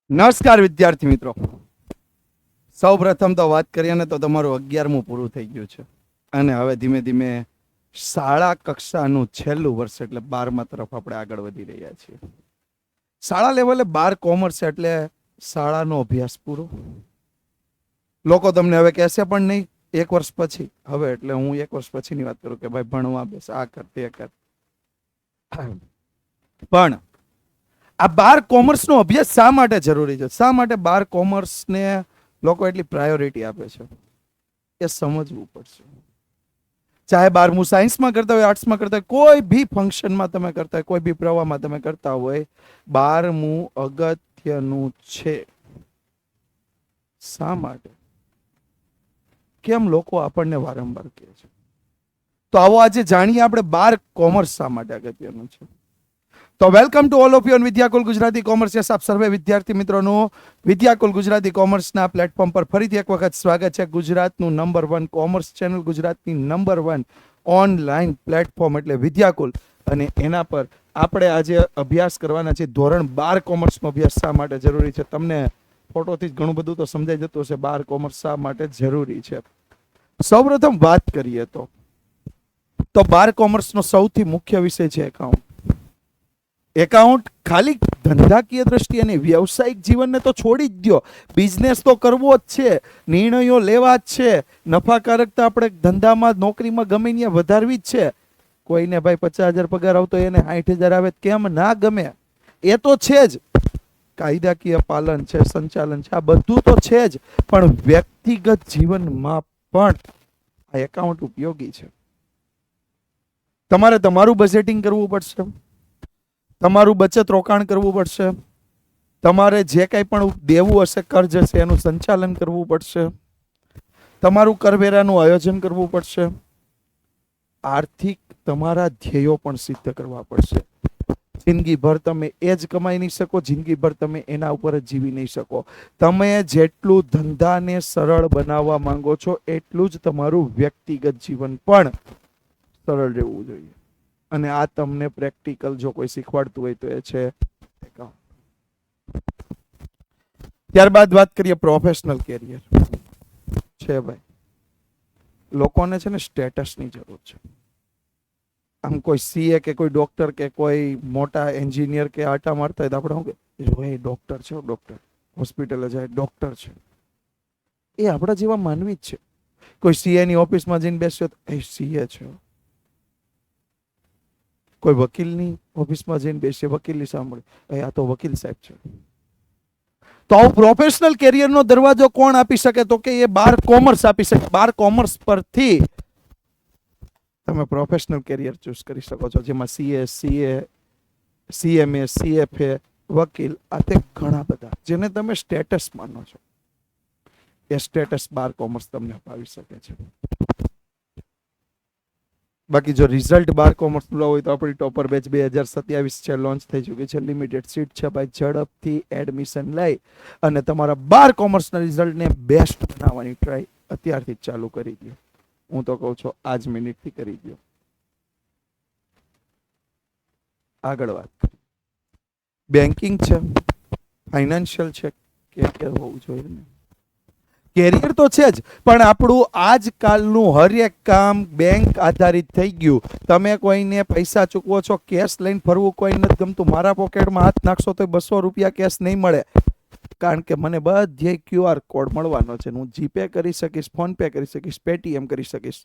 નમસ્કાર વિદ્યાર્થી મિત્રો, સૌ પ્રથમ તો વાત કરીએ ને તો તમારું 11મું પૂરું થઈ ગયું છે અને હવે ધીમે ધીમે શાળા કક્ષાનું છેલ્લું વર્ષ એટલે 12મા તરફ આપણે આગળ વધી રહ્યા છીએ. શાળા લેવલે 12 કોમર્સ એટલે શાળાનો અભ્યાસ પૂરો. લોકો તમને હવે કહેશે પણ નહીં 1 વર્ષ પછી, હવે એટલે હું 1 વર્ષ પછીની વાત કરું કે ભાઈ ભણવા બેસ, આ કર તે કર. પણ આ 12 કોમર્સનો અભ્યાસ શા માટે જરૂરી છે? શા માટે 12 કોમર્સને લોકો એટલી પ્રાયોરિટી આપે છે? એ સમજવું પડશે. ચાહે 12મું સાયન્સમાં કરતા હોય, આર્ટ્સમાં કરતા હોય, કોઈ બી ફંક્શનમાં તમે કરતા હોય, કોઈ બી પ્રવાહમાં તમે કરતા હોય, 12મું અગત્યનું છે. શા માટે? કેમ લોકો આપણને વારંવાર કહે છે? તો આવો આજે જાણીએ આપણે 12 કોમર્સ શા માટે અગત્યનું છે. તો welcome to all of you on Vidyakul Gujarati commerce. Yes, આપ સર્વે વિદ્યાર્થી મિત્રોનું વિદ્યાકુલ ગુજરાતી કોમર્સના પ્લેટફોર્મ પર ફરીથી એક વખત સ્વાગત છે. ગુજરાતનું નંબર 1 કોમર્સ ચેનલ, ગુજરાતની નંબર 1 ઓનલાઈન પ્લેટફોર્મ એટલે વિદ્યાકુલ, અને એના પર આપણે આજે અભ્યાસ કરવાના છે ધોરણ 12 કોમર્સનો અભ્યાસ શા માટે જરૂરી છે. તમને ફોટોથી ઘણું બધું તો સમજાઈ જતું હશે 12 કોમર્સ શા માટે જરૂરી છે. સૌપ્રથમ વાત કરીએ તો 12 કોમર્સનો સૌથી મુખ્ય વિષય છે એકાઉન્ટ. એકાઉન્ટ ખાલી ધંધાકીય દ્રષ્ટિએ અને વ્યવસાયિક જીવનને તો છોડી જ દો, બિઝનેસ તો કરવો જ છે, નિર્ણયો લેવા જ છે, નફાકારકતા આપણે ધંધામાં નોકરીમાં ગમે ત્યાં વધારવી જ છે. કોઈને ભાઈ 50,000 પગાર આવતો એને 60,000 આવે કેમ ના ગમે? એ તો છે જ. કાયદાકીય પાલન છે, સંચાલન છે, આ બધું તો છે જ, પણ વ્યક્તિગત જીવનમાં પણ આ એકાઉન્ટ ઉપયોગી છે. તમારે તમારું બજેટિંગ કરવું પડશે, તમારું બચત રોકાણ કરવું પડશે, તમારે જે કંઈ પણ દેવું હશે, કર્જ હશે, એનું સંચાલન કરવું પડશે, તમારું કરવેરાનું આયોજન કરવું પડશે, આર્થિક તમારા ધ્યેયો પણ સિદ્ધ કરવા પડશે. જિંદગીભર તમે એ જ કમાઈ નહીં શકો, જિંદગીભર તમે એના ઉપર જ જીવી નહીં શકો. તમે જેટલું ધંધાને સરળ બનાવવા માંગો છો એટલું જ તમારું વ્યક્તિગત જીવન પણ સરળ રહેવું જોઈએ. અને આ તમને પ્રેક્ટિકલ જો કોઈ શીખવાડતું હોય તો એ છે એકાઉન્ટ. ત્યારબાદ વાત કરીએ પ્રોફેશનલ કેરિયર. છે ભાઈ, લોકોને છે ને સ્ટેટસની જરૂર છે. આમ કોઈ સીએ કે કોઈ ડોક્ટર કે કોઈ મોટા એન્જિનિયર કે આટા મારતા હોય તો આપણે શું કે એ ડોક્ટર છે, ડોક્ટર હોસ્પિટલે જાય ડોક્ટર છે. એ આપણા જેવા માનવી જ છે. કોઈ સીએની ઓફિસમાં જઈને બેસ્યો તો એ સીએ છે. કોઈ વકીલની ઓફિસમાં જઈને બેસીએ, વકીલની સાંભળે આ તો વકીલ સાહેબ છે. તો આવું પ્રોફેશનલ કેરિયરનો દરવાજો કોણ આપી શકે? તો કે એ 12 કોમર્સ આપી શકે. 12 કોમર્સ પરથી તમે પ્રોફેશનલ કેરિયર ચૂઝ કરી શકો છો, જેમાં સીએ, સીએમએ, સીએફએ, વકીલ, આ તે ઘણા બધા જેને તમે સ્ટેટસ માનો છો. એ સ્ટેટસ 12 કોમર્સ તમને અપાવી શકે છે. બાકી જો રિઝલ્ટ 12 કોમર્સ હોય તો આપણી ટોપર બેચ 2027 છે, લોન્ચ થઈ ચૂકી છે, લિમિટેડ સીટ છે. ભાઈ ઝડપથી એડમિશન લઈ અને તમારા 12 કોમર્સના રિઝલ્ટને બેસ્ટ બનાવવાની ટ્રાય અત્યારથી જ ચાલુ કરી દો. હું તો કહું છું આજ મિનિટથી કરી દો. આગળ વાત કરીએ. બેન્કિંગ છે, ફાઇનાન્શિયલ છે, કેરિયર હોવું જોઈએ ને. કેરિયર તો છે જ, પણ આપણું આજકાલનું હરેક કામ બેંક આધારિત થઈ ગયું. તમે કોઈને પૈસા ચૂકવો છો, કેશ લઈને ફરવું કોઈ નથી ગમતું. મારા પોકેટમાં હાથ નાખશો તો 200 રૂપિયા કેશ નહીં મળે, કારણ કે મને બધે QR કોડ મળવાનો છે. હું જીપે કરી શકીશ, ફોન પે કરી શકીશ, પેટીએમ કરી શકીશ,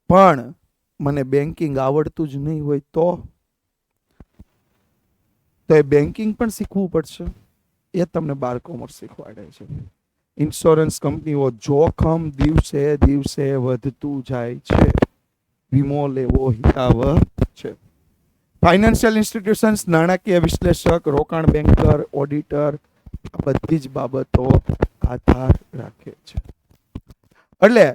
પણ મને બેન્કિંગ આવડતું જ નહીં હોય તો એ બેન્કિંગ પણ શીખવું પડશે. એ તમને 12 કોમર્સ શીખવાડે છે. ઇન્સ્યોરન્સ કંપનીઓ જોખમ દિવસે દિવસે વધતું જાય છે, વીમો લેવો હિતાવ છે. ફાઇનાન્શિયલ ઇન્સ્ટિટ્યુશન્સ, નાણાકીય વિશ્લેષક, રોકાણ બેન્કર, ઓડિટર, આ બધી જ બાબતો આધાર રાખે છે. એટલે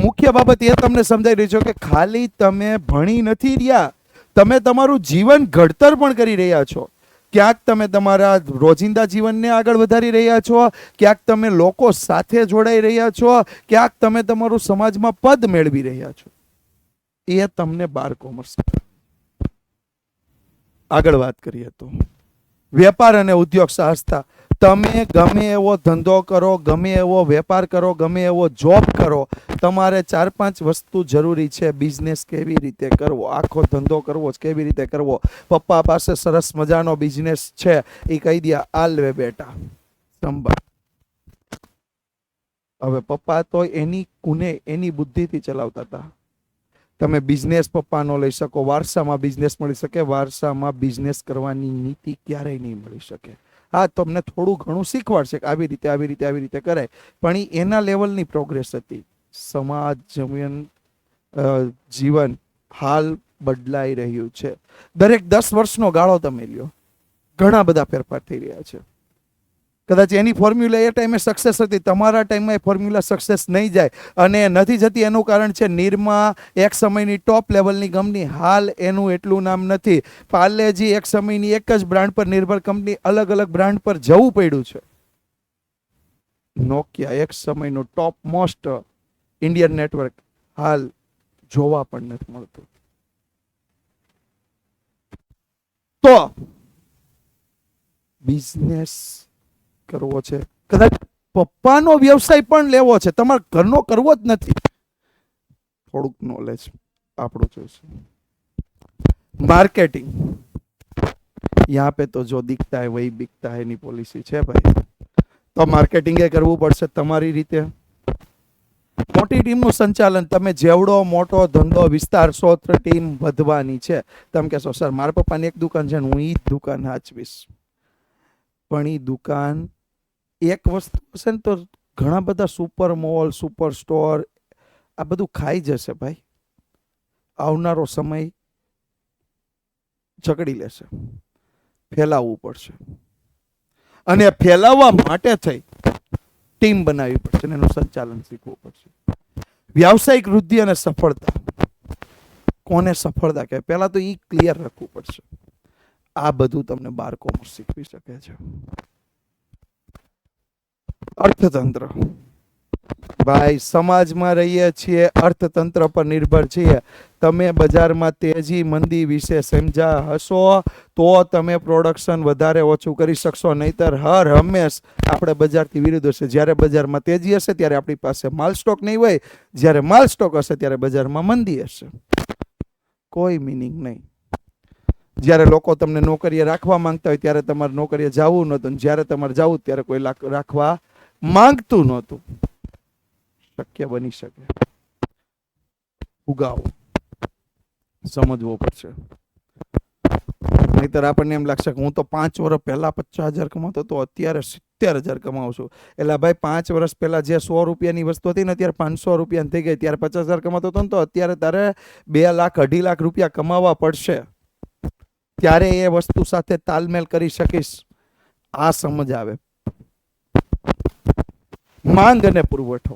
મુખ્ય બાબત એ તમને સમજાઈ રહી છે કે ખાલી તમે ભણી નથી રહ્યા, તમે તમારું જીવન ઘડતર પણ કરી રહ્યા છો. ક્યાંક તમે તમારા રોજિંદા જીવનને આગળ વધારી રહ્યા છો, ક્યાંક તમે લોકો સાથે જોડાઈ રહ્યા છો, ક્યાંક તમે તમારું સમાજમાં પદ મેળવી રહ્યા છો. એ તમને 12 કોમર્સ. આગળ વાત કરીએ તો વેપાર અને ઉદ્યોગ સાહસતા. તમે ગમે એવો ધંધો કરો, ગમે એવો વેપાર કરો, ગમે એવો જોબ કરો, તમારે 4-5 વસ્તુ જરૂરી છે. બિઝનેસ કેવી રીતે કરવો, આખો ધંધો કરવો કેવી રીતે કરવો. પપ્પા પાસે સરસ મજાનો બિઝનેસ છે, એ કહી દે આલવે બેટા સંભાળ. હવે પપ્પા તો એની કુને એની બુદ્ધિથી ચલાવતા હતા. તમે બિઝનેસ પપ્પા નો લઈ શકો, વારસામાં બિઝનેસ મળી શકે, વારસામાં બિઝનેસ કરવાની નીતિ ક્યારેય નહીં મળી શકે. હા, તમને થોડું ઘણું શીખવાડશે કે આવી રીતે આવી રીતે આવી રીતે કરાય, પણ એના લેવલની પ્રોગ્રેસ હતી. સમાજ જીવન હાલ બદલાઈ રહ્યું છે. દરેક 10 વર્ષનો ગાળો તમે લ્યો, ઘણા બધા ફેરફાર થઈ રહ્યા છે. કદાચ એની ફોર્મ્યુલા એ ટાઈમે સક્સેસ હતી, તમારા ટાઈમમાં એ ફોર્મ્યુલા સક્સેસ નહીં જાય, અને નથી જતી એનું કારણ છે નિરમા એક સમયની ટોપ લેવલની કંપની, હાલ એનું એટલું નામ નથી. પાર્લેજી એક સમયની એક જ બ્રાન્ડ પર નિર્ભર કંપની, અલગ અલગ બ્રાન્ડ પર જવું પડ્યું છે. નોકિયા એક સમયનું ટોપ મોસ્ટ ઇન્ડિયન નેટવર્ક, હાલ જોવા પણ નથી મળતું. તો બિઝનેસ કરવો છે, કદાચ પપ્પાનો વ્યવસાય પણ લેવો છે, તમારે ઘરનો કરવો જ નથી, થોડુંક નોલેજ આપણું જોઈશે. માર્કેટિંગ યહાં પે તો જો દિખતા હૈ વહી બિકતા હૈ ની પોલિસી છે ભાઈ. તો માર્કેટિંગ એ કરવું પડશે તમારી રીતે. મોટી ટીમનું સંચાલન, તમે જેવડો મોટો ધંધો વિસ્તારશો તો ટીમ વધવાની છે. તમે કહેશો સર મારા પપ્પાની એક દુકાન છે, હું એ જ દુકાન હાચવીશ, પણ એ દુકાન એક વસ્તુ હશે ને તો ઘણા બધા સુપર મોલ, સુપર સ્ટોર આ બધું ખાઈ જશે ભાઈ. આવનારો સમય જકડી લેશે. ફેલાવવું પડશે, અને ફેલાવવા માટે થઈ ટીમ બનાવવી પડશે, એનું સંચાલન શીખવું પડશે. વ્યાવસાયિક વૃદ્ધિ અને સફળતા, કોને સફળતા કહે પહેલા તો એ ક્લિયર રાખવું પડશે. આ બધું તમને 12 કોમર્સ શીખવી શકે છે. અર્થતંત્ર, ભાઈ સમાજમાં રહીએ છીએ, અર્થતંત્ર પર નિર્ભર છીએ. તમે બજારમાં તેજી મંદી વિશે સમજ્યા હશો તો તમે પ્રોડક્શન વધારે ઓછું કરી શકશો, નહીતર હર હંમેશ આપણે બજારથી વિરુદ્ધ હશે. જ્યારે બજારમાં તેજી હશે ત્યારે આપણી પાસે માલ સ્ટોક નહીં હોય, જ્યારે માલ સ્ટોક હશે ત્યારે બજારમાં મંદી હશે. કોઈ મિનિંગ નહીં. જ્યારે લોકો તમને નોકરીએ રાખવા માંગતા હોય ત્યારે તમારે નોકરીએ જવું નહોતું, જ્યારે તમારે જવું ત્યારે કોઈ રાખવા માંગતું નહોતું. શક્ય બની શકે. ઉગાવો સમજવો પડશે, નહીતર આપણને એમ લાગશે કે હું તો 5 વર્ષ પહેલા 50,000 કમાતો તો અત્યારે 70,000 કમાઉં છું. એટલે ભાઈ 5 વર્ષ પહેલા જે 100 રૂપિયાની વસ્તુ હતી ને અત્યારે 500 રૂપિયાની થઈ ગઈ. ત્યારે 50,000 કમાતો હતો ને તો અત્યારે તારે 2 લાખ 2.5 લાખ રૂપિયા કમાવા પડશે, ત્યારે એ વસ્તુ સાથે તાલમેલ કરી શકીશ. આ સમજ આવે. માંગ અને પુરવઠો,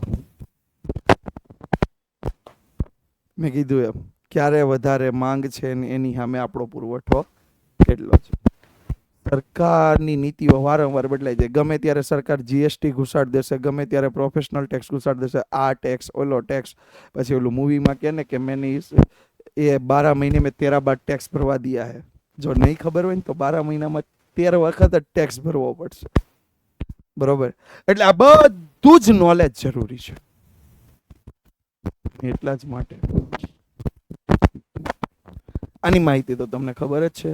મેં કીધું એમ ક્યારે વધારે માંગ છે ને એની સામે આપણો પુરવઠો કેટલો છે. સરકારની નીતિઓ વારંવાર બદલાઈ જાય. ગમે ત્યારે સરકાર જીએસટી ઘુસાડી દેશે, ગમે ત્યારે પ્રોફેશનલ ટેક્સ ઘુસાડી દેશે, આ ટેક્સ ઓલો ટેક્સ. પછી ઓલું મૂવીમાં કહે ને કે મેની એ 12 મહિને મેં 13 બાર ટેક્સ ભરવા દિયા હે. જો નહીં ખબર હોય ને તો 12 મહિનામાં 13 વખત જ ટેક્સ ભરવો પડશે. બરોબર, એટલે આ બધું જ નોલેજ જરૂરી છે. એટલા જ માટે આની માહિતી તો તમને ખબર જ છે.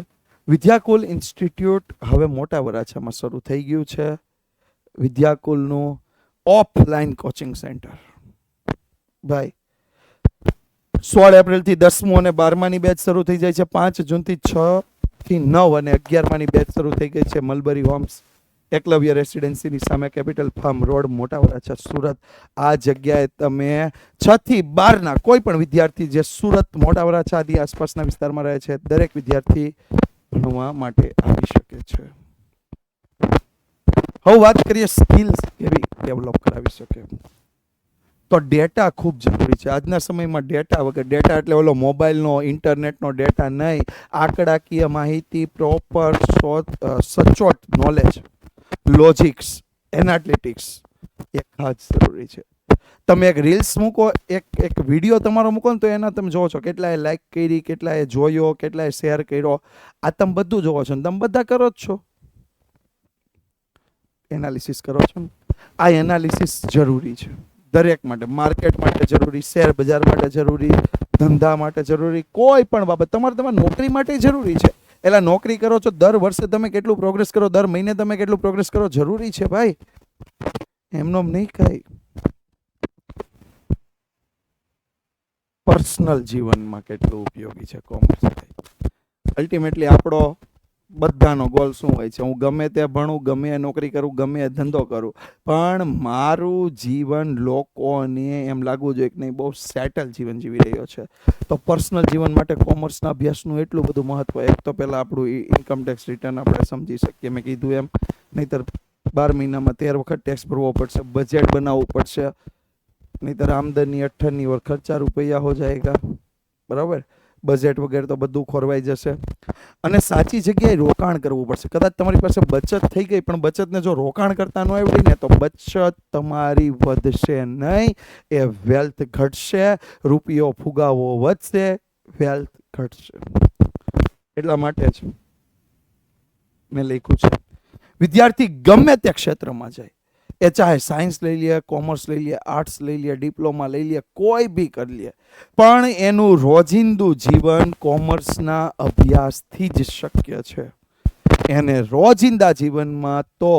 વિદ્યાકુલ ઇન્સ્ટિટ્યૂટ હવે મોટા વરાછામાં શરૂ થઈ ગયું છે. વિદ્યાકુલનું ઓફલાઈન કોચિંગ સેન્ટર ભાઈ 16 એપ્રિલથી 10મું અને 12માની બેચ શરૂ થઈ જાય છે. 5 જૂનથી 6 થી 9 અને 11માની બેચ શરૂ થઈ ગઈ છે. મલબરી હોમ્સ, એકલવ્ય રેસિડેન્સીની સામે, કેપિટલ ફાર્મ રોડ, મોટા વરાછા, સુરત. આ જગ્યાએ તમે 6 થી 12ના કોઈ પણ વિદ્યાર્થી જે સુરત, મોટા વરાછા આદિ આસપાસના વિસ્તારમાં રહે છે, દરેક વિદ્યાર્થી ભણવા માટે આવી શકે છે. હવે વાત કરીએ સ્કિલ્સ કેવી ડેવલપ કરાવી શકે. તો ડેટા ખૂબ જરૂરી છે આજના સમયમાં. ડેટા વગર, ડેટા એટલે ઓલો મોબાઈલનો, ઇન્ટરનેટનો ડેટા નહીં, આંકડાકીય માહિતી, પ્રોપર સચોટ નોલેજ, લોજિક્સ, એનાલિટિક્સ એ ખાસ જરૂરી છે. તમે એક રીલ્સ મૂકો, એક વિડીયો તમારો મૂકો ને તો એના તમે જોવો છો કેટલાએ લાઈક કરી, કેટલાએ જોયો, કેટલાએ શેર કર્યો. આ તમે બધું જોવો છો ને તમે બધા કરો જ છો. એનાલિસિસ કરો છો ને, આ એનાલિસિસ જરૂરી છે દરેક માટે, માર્કેટ માટે જરૂરી, શેર બજાર માટે જરૂરી, ધંધા માટે જરૂરી, કોઈ પણ બાબત તમારી નોકરી માટે જરૂરી છે. એટલે નોકરી કરો છો, દર વર્ષે તમે કેટલું પ્રોગ્રેસ કરો, દર મહિને તમે કેટલું પ્રોગ્રેસ કરો, જરૂરી છે ભાઈ, એમનો નહીં કઈ. પર્સનલ જીવનમાં કેટલું ઉપયોગી છે કોમર્સ. અલ્ટિમેટલી આપણો બધાનો ગોલ શું હોય છે? હું ગમે તે ભણું, ગમે એ નોકરી કરું, ગમે એ ધંધો કરું, પણ મારું જીવન લોકોને એમ લાગવું જોઈએ કે નહીં બહુ સેટલ જીવન જીવી રહ્યો છે. તો પર્સનલ જીવન માટે કોમર્સના અભ્યાસનું એટલું બધું મહત્વ. એક તો પહેલાં આપણું ઇન્કમ ટેક્સ રિટર્ન આપણે સમજી શકીએ, મેં કીધું એમ. નહીંતર 12 મહિનામાં 13 વખત ટેક્સ ભરવો પડશે, બજેટ બનાવવું પડશે, નહીંતર આમદની 18 और खर्चा रुपया हो जाएगा. બરાબર? બજેટ વગેરે તો બધું ખોરવાઈ જશે. અને સાચી જગ્યાએ રોકાણ કરવું પડશે. કદાચ તમારી પાસે બચત થઈ ગઈ, પણ બચતને જો રોકાણ કરતા ન આવડી ને તો બચત તમારી વધશે નહીં, એ વેલ્થ ઘટશે, રૂપિયો ફુગાવો વધશે, વેલ્થ ઘટશે. એટલા માટે જ મેં લખ્યું છે, વિદ્યાર્થી ગમે તે ક્ષેત્રમાં જાય, એ ચાહે સાયન્સ લઈ લે, કોમર્સ લઈ લે, આર્ટ્સ લઈ લે, ડિપ્લોમા લઈ લે, કોઈ બી કરી લે, પણ એનું રોજિંદુ જીવન કોમર્સના અભ્યાસથી જ શક્ય છે. એને રોજિંદા જીવનમાં તો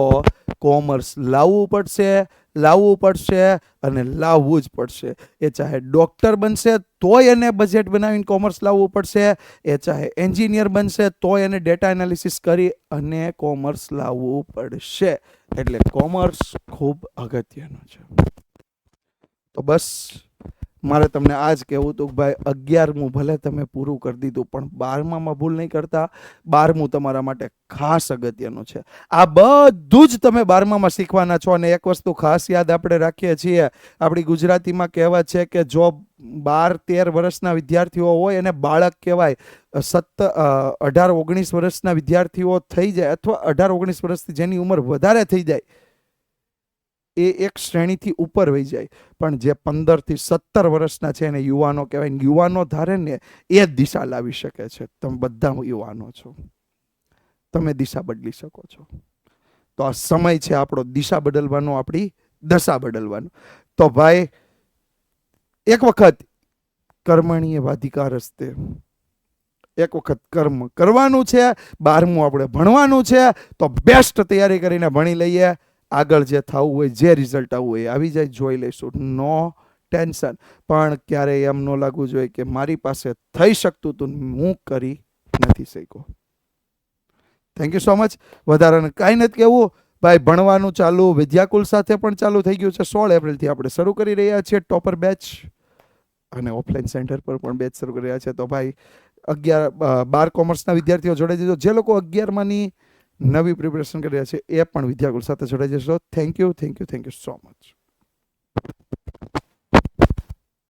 કોમર્સ લાવવું પડશે અને લાવવું જ પડશે. એ ચાહે ડૉક્ટર બનશે તોય એને બજેટ બનાવીને કોમર્સ લાવવું પડશે, એ ચાહે એન્જિનિયર બનશે તોય એને ડેટા એનાલિસિસ કરી અને કોમર્સ લાવવું પડશે. એટલે કોમર્સ ખૂબ અગત્યનું છે. તો બસ મારે તમને આ જ કહેવું હતું કે ભાઈ 11મું ભલે તમે પૂરું કરી દીધું, પણ 12મામાં ભૂલ નહીં કરતા. 12મું તમારા માટે ખાસ અગત્યનું છે. આ બધું જ તમે 12મામાં શીખવાના છો. અને એક વસ્તુ ખાસ યાદ આપણે રાખીએ છીએ, આપણી ગુજરાતીમાં કહેવત છે કે જો 12-13 વર્ષના વિદ્યાર્થીઓ હોય એને બાળક કહેવાય. 18-19 વર્ષના વિદ્યાર્થીઓ થઈ જાય, અથવા 18-19 વર્ષથી જેની ઉંમર વધારે થઈ જાય, એ એક શ્રેણીથી ઉપર વહી જાય. પણ જે 15 થી 17 વર્ષના છે એને યુવાનો કહેવાય. યુવાનો ધારે ને એ જ દિશા લાવી શકે છે. તમે બધા યુવાનો છો, તમે દિશા બદલી શકો છો. તો આ સમય છે આપણો દિશા બદલવાનો, આપણી દશા બદલવાનો. તો ભાઈ એક વખત કર્મણીય વાધિકારસ્તે, એક વખત કર્મ કરવાનું છે. 12મું આપણે ભણવાનું છે. તો બેસ્ટ તૈયારી કરીને ભણી લઈએ. આગળ જે થવું હોય, જે રિઝલ્ટ આવવું હોય આવી જાય, જોઈ લઈશું, નો ટેન્શન. પણ ક્યારેય એમ ન લાગવું જોઈએ કે મારી પાસે થઈ શકતું હતું, હું કરી નથી શક્યો. Thank you so much. વધારાને કાંઈ નથી કહેવું ભાઈ. ભણવાનું ચાલુ વિદ્યાકુલ સાથે પણ ચાલુ થઈ ગયું છે. 16 એપ્રિલથી આપણે શરૂ કરી રહ્યા છીએ ટોપર બેચ, અને ઓફલાઈન સેન્ટર પર પણ બેચ શરૂ કરી રહ્યા છે. તો ભાઈ 12 કોમર્સના વિદ્યાર્થીઓ જોડાઈ જજો. જે લોકો 11માની નવી પ્રિપેરેશન કરી રહ્યા છે એ પણ વિદ્યાકુલ સાથે જોડાઈ જશો. Thank you so much.